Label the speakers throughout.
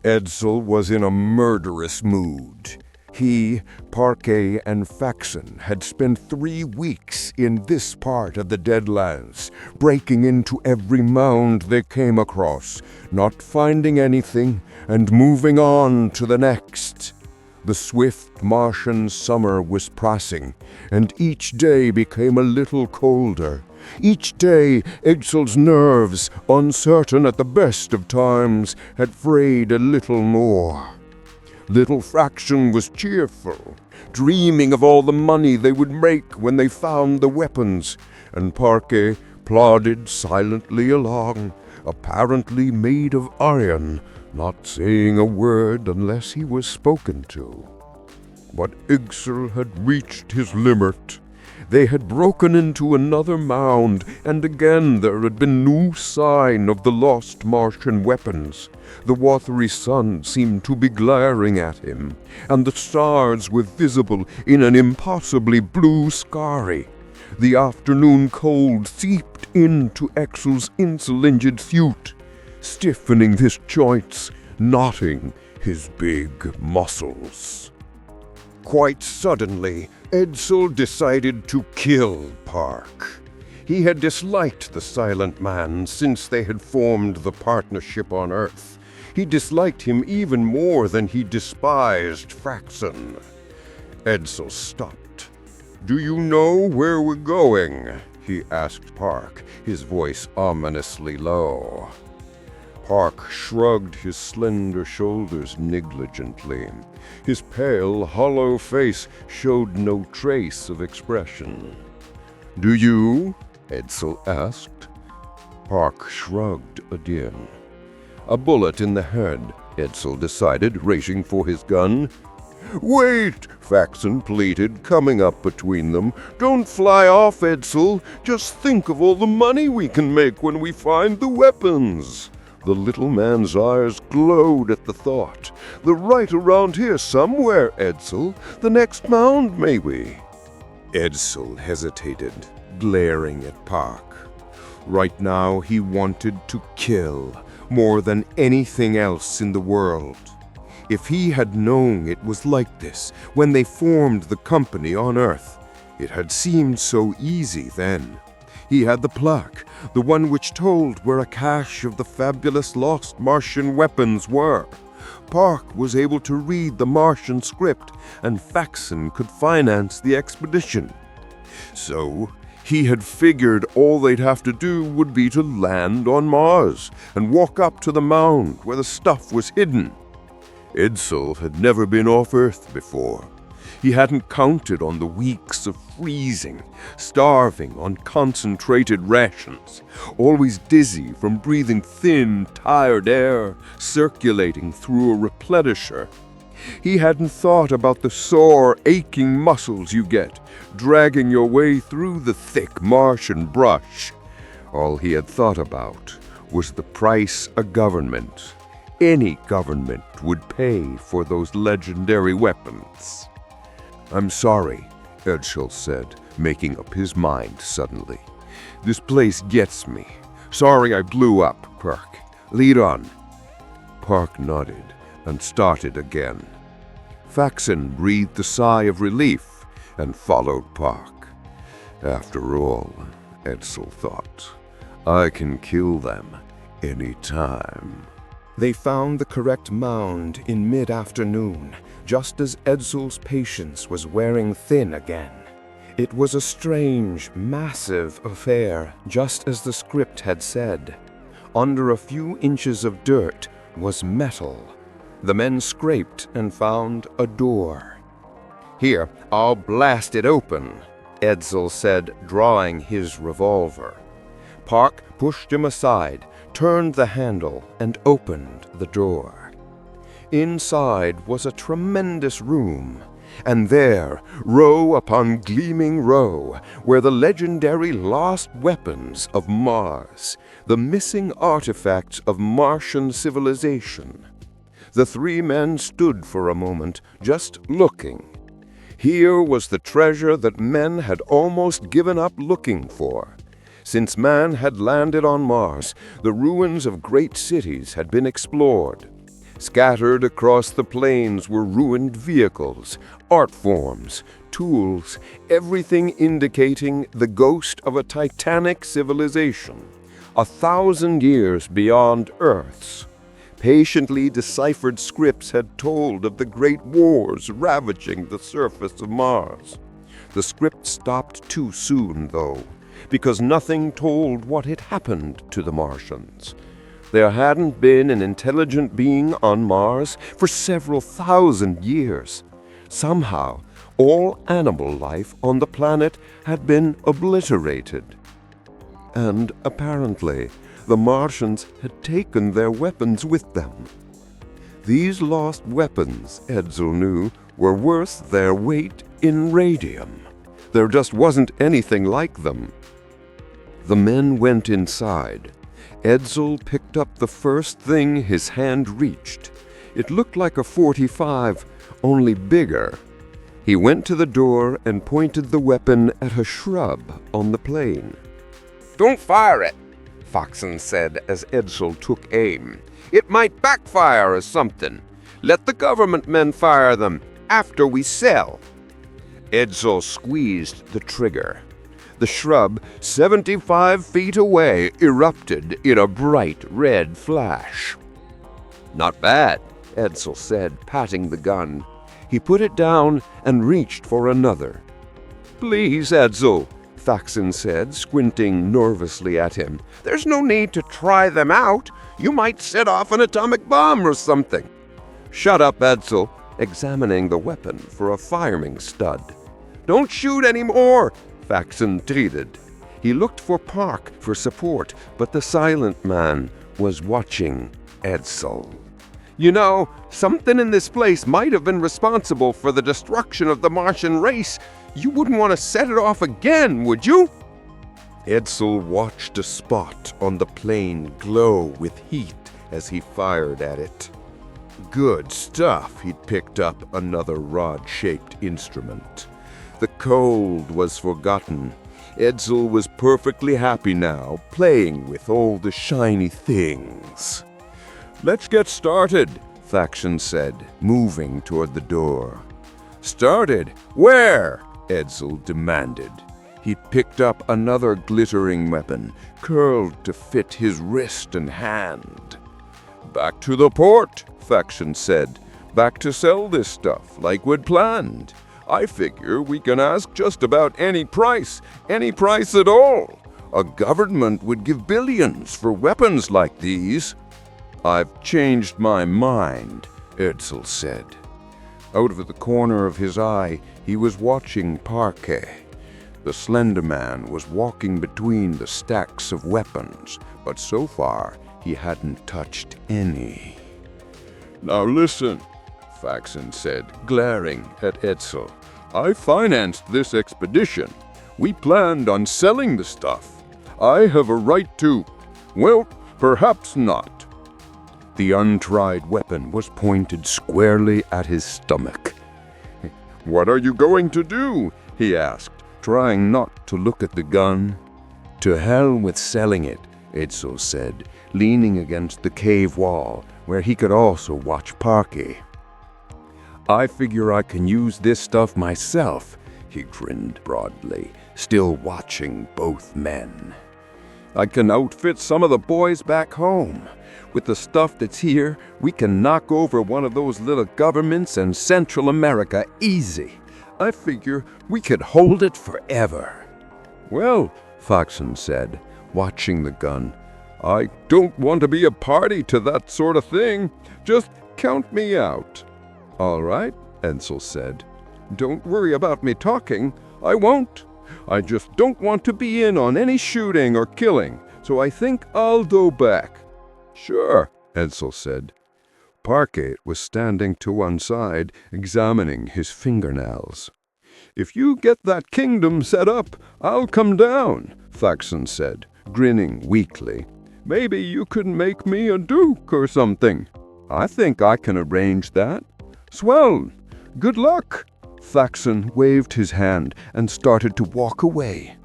Speaker 1: Edsel was in a murderous mood. He, Parquet, and Faxon had spent 3 weeks in this part of the Deadlands, breaking into every mound they came across, not finding anything, and moving on to the next. The swift Martian summer was passing, and each day became a little colder. Each day, Edsel's nerves, uncertain at the best of times, had frayed a little more. Little Faxon was cheerful, dreaming of all the money they would make when they found the weapons, and Parquet plodded silently along, apparently made of iron, not saying a word unless he was spoken to. But Edsel had reached his limit. They had broken into another mound, and again there had been no sign of the lost Martian weapons. The watery sun seemed to be glaring at him, and the stars were visible in an impossibly blue sky. The afternoon cold seeped into Edsel's insulinged suit, stiffening his joints, knotting his big muscles. Quite suddenly, Edsel decided to kill Park. He had disliked the Silent Man since they had formed the partnership on Earth. He disliked him even more than he despised Faxon. Edsel stopped. "Do you know where we're going?" he asked Park, his voice ominously low. Park shrugged his slender shoulders negligently. His pale, hollow face showed no trace of expression. "Do you?" Edsel asked. Park shrugged again. A bullet in the head, Edsel decided, reaching for his gun. "Wait," Faxon pleaded, coming up between them. "Don't fly off, Edsel. Just think of all the money we can make when we find the weapons." The little man's eyes glowed at the thought. "They're right around here somewhere, Edsel. The next mound, maybe." Edsel hesitated, glaring at Park. Right now he wanted to kill more than anything else in the world. If he had known it was like this when they formed the company on Earth, it had seemed so easy then. He had the plaque, the one which told where a cache of the fabulous lost Martian weapons were. Park was able to read the Martian script, and Faxon could finance the expedition. So, he had figured all they'd have to do would be to land on Mars and walk up to the mound where the stuff was hidden. Edsel had never been off Earth before. He hadn't counted on the weeks of freezing, starving on concentrated rations, always dizzy from breathing thin, tired air circulating through a replenisher. He hadn't thought about the sore, aching muscles you get, dragging your way through the thick Martian brush. All he had thought about was the price a government, any government, would pay for those legendary weapons. "I'm sorry," Edsel said, making up his mind suddenly. "This place gets me. Sorry I blew up, Park. Lead on." Park nodded and started again. Faxon breathed a sigh of relief and followed Park. After all, Edsel thought, I can kill them any time. They found the correct mound in mid-afternoon, just as Edsel's patience was wearing thin again. It was a strange, massive affair, just as the script had said. Under a few inches of dirt was metal. The men scraped and found a door. "Here, I'll blast it open," Edsel said, drawing his revolver. Park pushed him aside, turned the handle, and opened the door. Inside was a tremendous room, and there, row upon gleaming row, were the legendary lost weapons of Mars, the missing artifacts of Martian civilization. The three men stood for a moment, just looking. Here was the treasure that men had almost given up looking for. Since man had landed on Mars, the ruins of great cities had been explored. Scattered across the plains were ruined vehicles, art forms, tools, everything indicating the ghost of a titanic civilization, 1,000 years beyond Earth's. Patiently deciphered scripts had told of the great wars ravaging the surface of Mars. The script stopped too soon, though, because nothing told what had happened to the Martians. There hadn't been an intelligent being on Mars for several thousand years. Somehow, all animal life on the planet had been obliterated. And apparently, the Martians had taken their weapons with them. These lost weapons, Edsel knew, were worth their weight in radium. There just wasn't anything like them. The men went inside. Edsel picked up the first thing his hand reached. It looked like a .45, only bigger. He went to the door and pointed the weapon at a shrub on the plain.
Speaker 2: "Don't fire it," Faxon said as Edsel took aim. "It might backfire or something. Let the government men fire them after we sell." Edsel squeezed the trigger. The shrub, 75 feet away, erupted in a bright red flash. "Not bad," Edsel said, patting the gun. He put it down and reached for another. "Please, Edsel," Faxon said, squinting nervously at him. "There's no need to try them out. You might set off an atomic bomb or something." "Shut up, Edsel," examining the weapon for a firing stud. "Don't shoot any more," Faxon pleaded. He looked for Park for support, but the silent man was watching Edsel. "You know, something in this place might have been responsible for the destruction of the Martian race. You wouldn't want to set it off again, would you?" Edsel watched a spot on the plain glow with heat as he fired at it. Good stuff. He'd picked up another rod-shaped instrument. The cold was forgotten. Edsel was perfectly happy now, playing with all the shiny things. "Let's get started," Faxon said, moving toward the door. "Started? Where?" Edsel demanded. He picked up another glittering weapon, curled to fit his wrist and hand. "Back to the port," Faxon said. "Back to sell this stuff, like we'd planned. I figure we can ask just about any price at all. A government would give billions for weapons like these." "I've changed my mind," Edsel said. Out of the corner of his eye, he was watching Parquet. The slender man was walking between the stacks of weapons, but so far he hadn't touched any. "Now listen," Faxon said, glaring at Edsel. "I financed this expedition. We planned on selling the stuff. I have a right to... well, perhaps not." The untried weapon was pointed squarely at his stomach. "What are you going to do?" he asked, trying not to look at the gun. "To hell with selling it," Edsel said, leaning against the cave wall, where he could also watch Parky. "I figure I can use this stuff myself," he grinned broadly, still watching both men. "I can outfit some of the boys back home. With the stuff that's here, we can knock over one of those little governments in Central America easy. I figure we could hold it forever." "Well," Faxon said, watching the gun, "I don't want to be a party to that sort of thing. Just count me out." "All right," Edsel said. "Don't worry about me talking. I won't. I just don't want to be in on any shooting or killing, so I think I'll go back." "Sure," Edsel said. Parquet was standing to one side, examining his fingernails. "If you get that kingdom set up, I'll come down," Faxon said, grinning weakly. "Maybe you could make me a duke or something. I think I can arrange that." "Swell! Good luck!" Faxon waved his hand and started to walk away.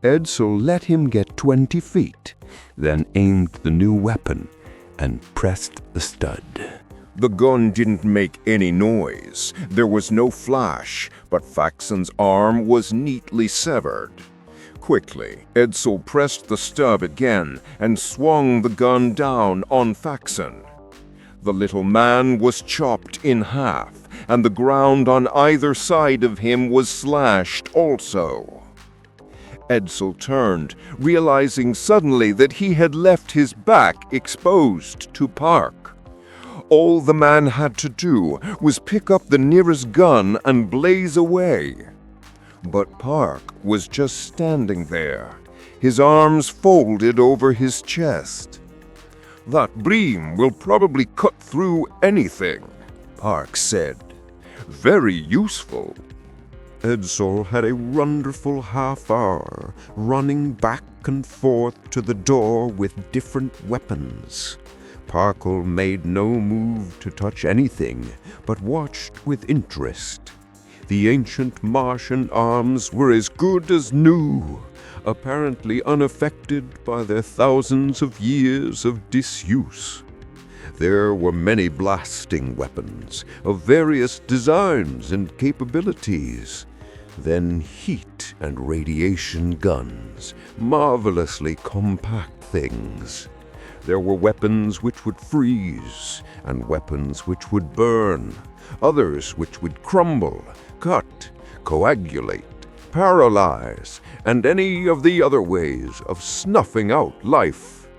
Speaker 2: Edsel let him get 20 feet, then aimed the new weapon and pressed the stud.
Speaker 1: The gun didn't make any noise. There was no flash, but Faxon's arm was neatly severed. Quickly, Edsel pressed the stub again and swung the gun down on Faxon. The little man was chopped in half, and the ground on either side of him was slashed also. Edsel turned, realizing suddenly that he had left his back exposed to Park. All the man had to do was pick up the nearest gun and blaze away. But Park was just standing there, his arms folded over his chest. "That beam will probably cut through anything," Park said. "Very useful." Edsel had a wonderful half-hour running back and forth to the door with different weapons. Parkle made no move to touch anything, but watched with interest. The ancient Martian arms were as good as new, apparently unaffected by their thousands of years of disuse. There were many blasting weapons of various designs and capabilities. Then heat and radiation guns, marvelously compact things. There were weapons which would freeze, and weapons which would burn, others which would crumble, cut, coagulate, paralyze, and any of the other ways of snuffing out life.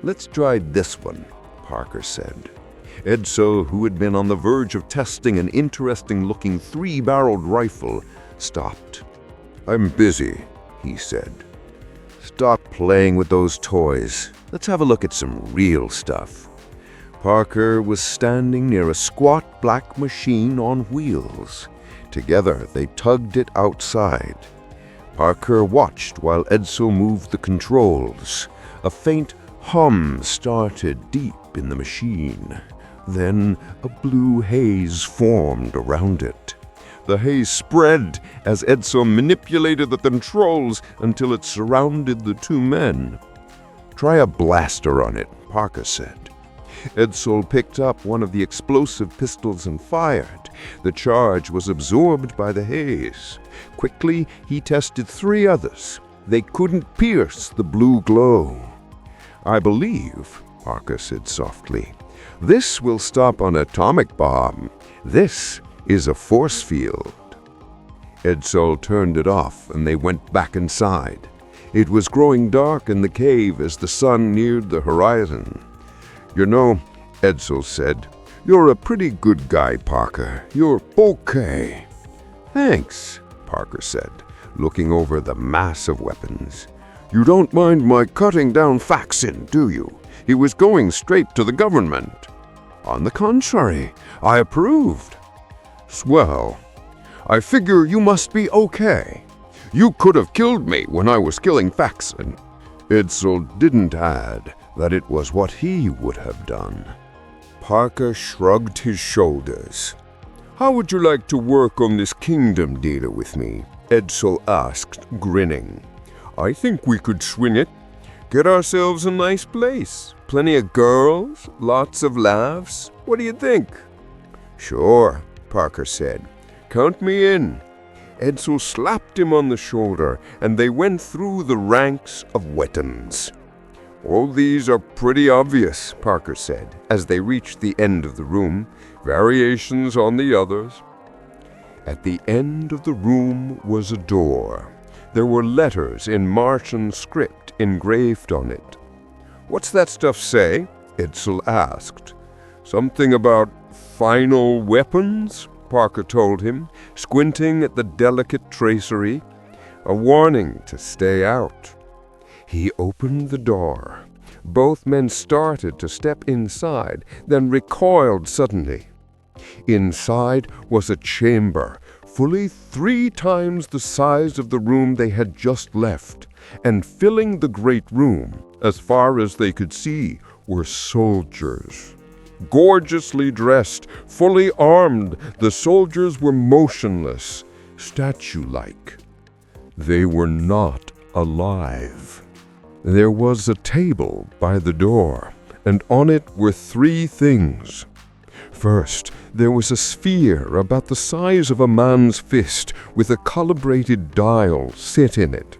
Speaker 1: "Let's try this one," Parker said. Edsel, who had been on the verge of testing an interesting-looking three-barreled rifle, stopped. "I'm busy," he said. "Stop playing with those toys. Let's have a look at some real stuff." Parker was standing near a squat black machine on wheels. Together they tugged it outside. Parker watched while Edsel moved the controls. A faint hum started deep in the machine. Then a blue haze formed around it. The haze spread as Edsel manipulated the controls until it surrounded the two men. "Try a blaster on it," Parker said. Edsel picked up one of the explosive pistols and fired. The charge was absorbed by the haze. Quickly, he tested 3 others. They couldn't pierce the blue glow. "I believe," Parker said softly, "this will stop an atomic bomb. This is a force field." Edsel turned it off, and they went back inside. It was growing dark in the cave as the sun neared the horizon. "You know," Edsel said, "you're a pretty good guy, Parker. You're okay." "Thanks," Parker said, looking over the mass of weapons. "You don't mind my cutting down Faxon, do you? He was going straight to the government." "On the contrary, I approved." "Swell. I figure you must be okay. You could have killed me when I was killing Faxon." Edsel didn't add that it was what he would have done. Parker shrugged his shoulders. "How would you like to work on this kingdom dealer with me?" Edsel asked, grinning. "I think we could swing it. Get ourselves a nice place. Plenty of girls, lots of laughs. What do you think?" "Sure," Parker said. "Count me in." Edsel slapped him on the shoulder, and they went through the ranks of weapons. "All these are pretty obvious," Parker said, as they reached the end of the room. "Variations on the others." At the end of the room was a door. There were letters in Martian script engraved on it. "What's that stuff say?" Edsel asked. "Something about final weapons?" Parker told him, squinting at the delicate tracery. "A warning to stay out." He opened the door. Both men started to step inside, then recoiled suddenly. Inside was a chamber, fully 3 times the size of the room they had just left, and filling the great room, as far as they could see, were soldiers. Gorgeously dressed, fully armed, the soldiers were motionless, statue-like. They were not alive. There was a table by the door, and on it were 3 things. First, there was a sphere about the size of a man's fist with a calibrated dial set in it.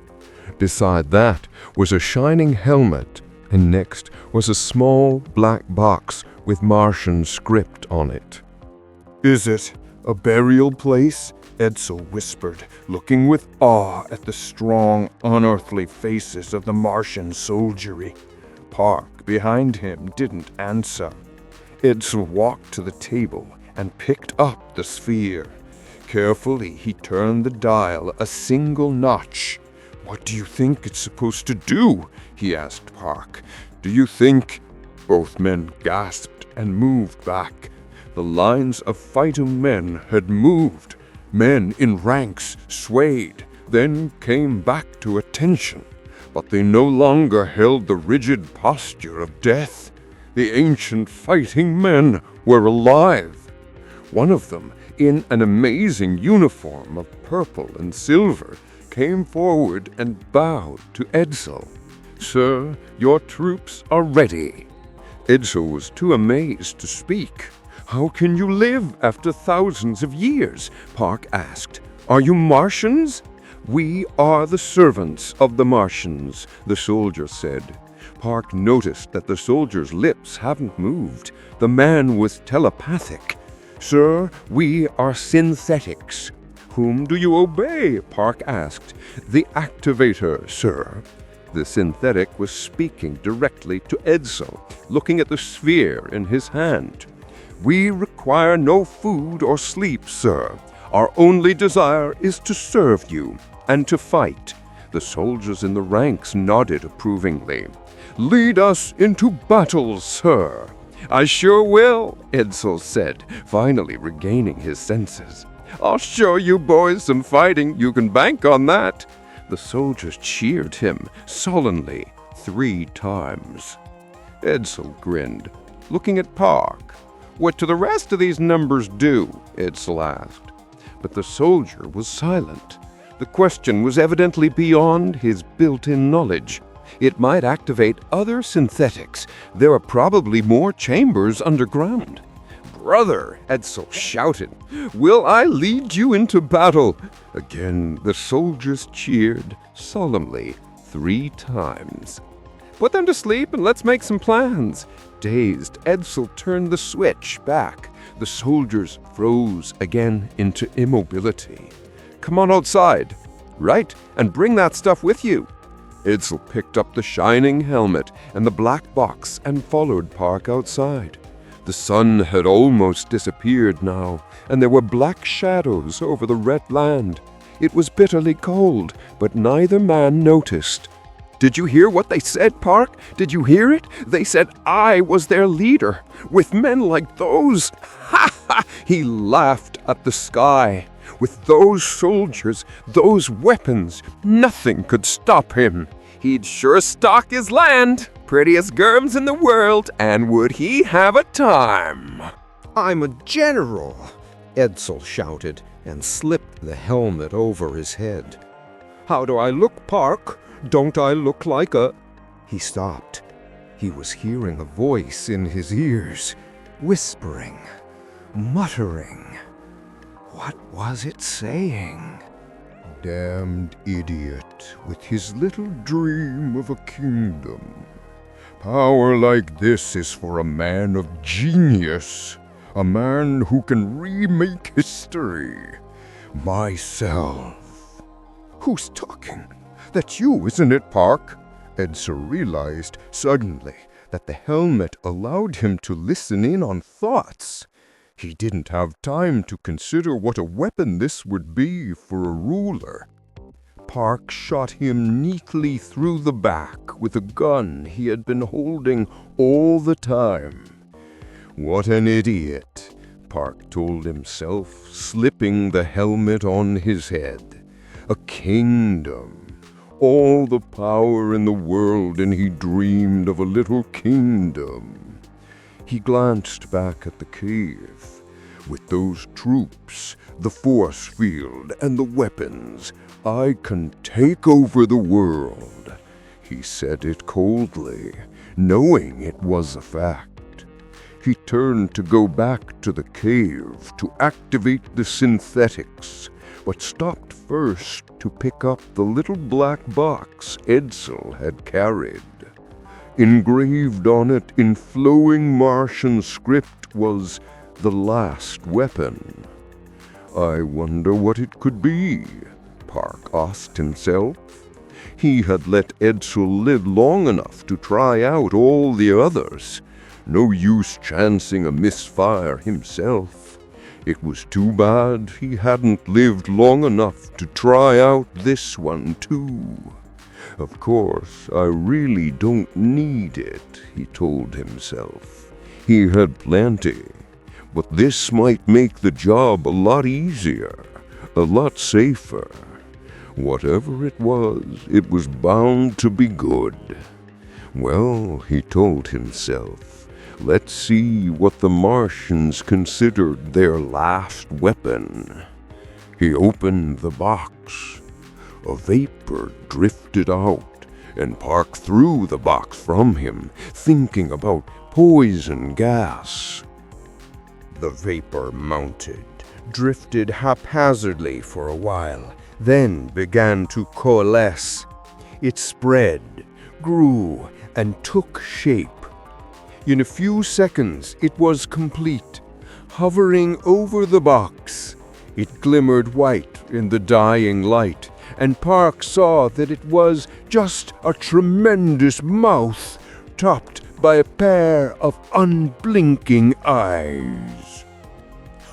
Speaker 1: Beside that was a shining helmet, and next was a small black box with Martian script on it.
Speaker 3: "Is it a burial place?" Edsel whispered, looking with awe at the strong, unearthly faces of the Martian soldiery. Park, behind him, didn't answer. Edsel walked to the table and picked up the sphere. Carefully, he turned the dial a single notch. "What do you think it's supposed to do?" he asked Park. "Do you think—" Both men gasped and moved back. The lines of fighting men had moved. Men in ranks swayed, then came back to attention. But they no longer held the rigid posture of death. The ancient fighting men were alive. One of them, in an amazing uniform of purple and silver, came forward and bowed to Edsel. "Sir, your troops are ready." Edsel was too amazed to speak. "How can you live after thousands of years?" Park asked. "Are you Martians?" "We are the servants of the Martians," the soldier said. Park noticed that the soldier's lips hadn't moved. The man was telepathic. "Sir, we are synthetics." "Whom do you obey?" Park asked. "The activator, sir." The synthetic was speaking directly to Edsel, looking at the sphere in his hand. "We require no food or sleep, sir. Our only desire is to serve you and to fight." The soldiers in the ranks nodded approvingly. "Lead us into battle, sir." "I sure will," Edsel said, finally regaining his senses. "I'll show you boys some fighting. You can bank on that." The soldiers cheered him sullenly 3 times. Edsel grinned, looking at Park. "What do the rest of these numbers do?" Edsel asked. But the soldier was silent. The question was evidently beyond his built-in knowledge. It might activate other synthetics. There are probably more chambers underground. "Brother," Edsel shouted, "will I lead you into battle?" Again, the soldiers cheered solemnly 3 times. "Put them to sleep and let's make some plans." Dazed, Edsel turned the switch back. The soldiers froze again into immobility. "Come on outside." "Right, and bring that stuff with you." Edsel picked up the shining helmet and the black box and followed Park outside. The sun had almost disappeared now, and there were black shadows over the red land. It was bitterly cold, but neither man noticed. "Did you hear what they said, Park? Did you hear it? They said I was their leader. With men like those—" "Ha ha!" He laughed at the sky. "With those soldiers, those weapons, nothing could stop him. He'd sure stock his land. Prettiest germs in the world, and would he have a time!"
Speaker 2: "I'm a general," Edsel shouted and slipped the helmet over his head.
Speaker 1: "How do I look, Park? Don't I look like a—"
Speaker 2: He stopped. He was hearing a voice in his ears, whispering, muttering. What was it saying?
Speaker 1: "Damned idiot with his little dream of a kingdom. Power like this is for a man of genius, a man who can remake history. Myself." "Who's talking? That's you, isn't it, Park?" Edsel realized suddenly that the helmet allowed him to listen in on thoughts. He didn't have time to consider what a weapon this would be for a ruler. Park shot him neatly through the back with a gun he had been holding all the time. "What an idiot," Park told himself, slipping the helmet on his head. "A kingdom. All the power in the world, and he dreamed of a little kingdom." He glanced back at the cave. "With those troops, the force field, and the weapons, I can take over the world." He said it coldly, knowing it was a fact. He turned to go back to the cave to activate the synthetics, but stopped first to pick up the little black box Edsel had carried. Engraved on it in flowing Martian script was the last weapon. I wonder what it could be, Park asked himself. He had let Edsel live long enough to try out all the others. No use chancing a misfire himself. It was too bad he hadn't lived long enough to try out this one too. Of course, I really don't need it, he told himself. He had plenty, but this might make the job a lot easier, a lot safer. Whatever it was bound to be good. Well, he told himself, let's see what the Martians considered their last weapon. He opened the box. A vapor drifted out, and Park threw the box from him, thinking about poison gas. The vapor mounted, drifted haphazardly for a while, then began to coalesce. It spread, grew, and took shape. In a few seconds it was complete, hovering over the box. It glimmered white in the dying light, and Park saw that it was just a tremendous mouth, topped by a pair of unblinking eyes.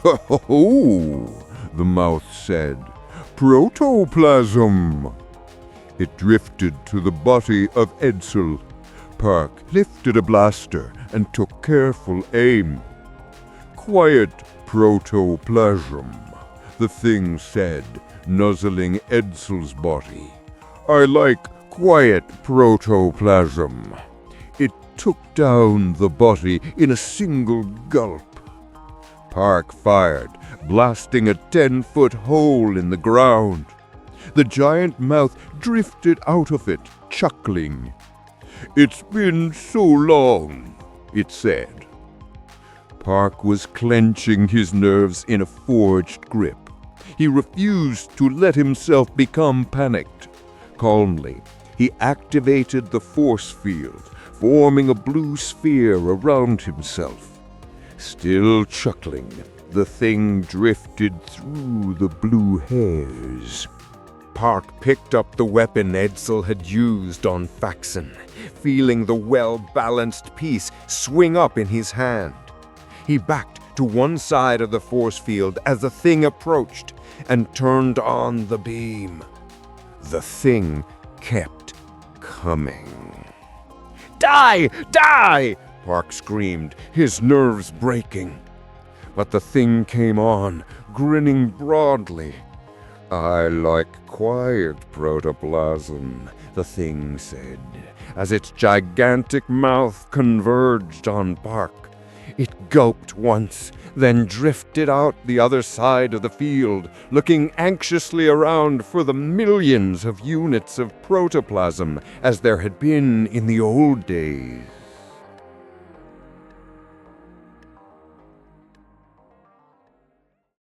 Speaker 3: "Ho-ho-ho," the mouth said. "Protoplasm." It drifted to the body of Edsel. Park lifted a blaster and took careful aim. "Quiet, protoplasm," the thing said, nuzzling Edsel's body. "I like quiet protoplasm." It took down the body in a single gulp. Park fired, blasting a 10-foot hole in the ground. The giant mouth drifted out of it, chuckling. "It's been so long," it said. Park was clenching his nerves in a forged grip. He refused to let himself become panicked. Calmly, he activated the force field, forming a blue sphere around himself. Still chuckling, the thing drifted through the blue hairs. Park picked up the weapon Edsel had used on Faxon, feeling the well-balanced piece swing up in his hand. He backed to one side of the force field as the thing approached and turned on the beam. The thing kept coming. "Die! Die!" Park screamed, his nerves breaking. But the thing came on, grinning broadly. "I like quiet protoplasm," the thing said, as its gigantic mouth converged on Park. It gulped once, then drifted out the other side of the field, looking anxiously around for the millions of units of protoplasm as there had been in the old days.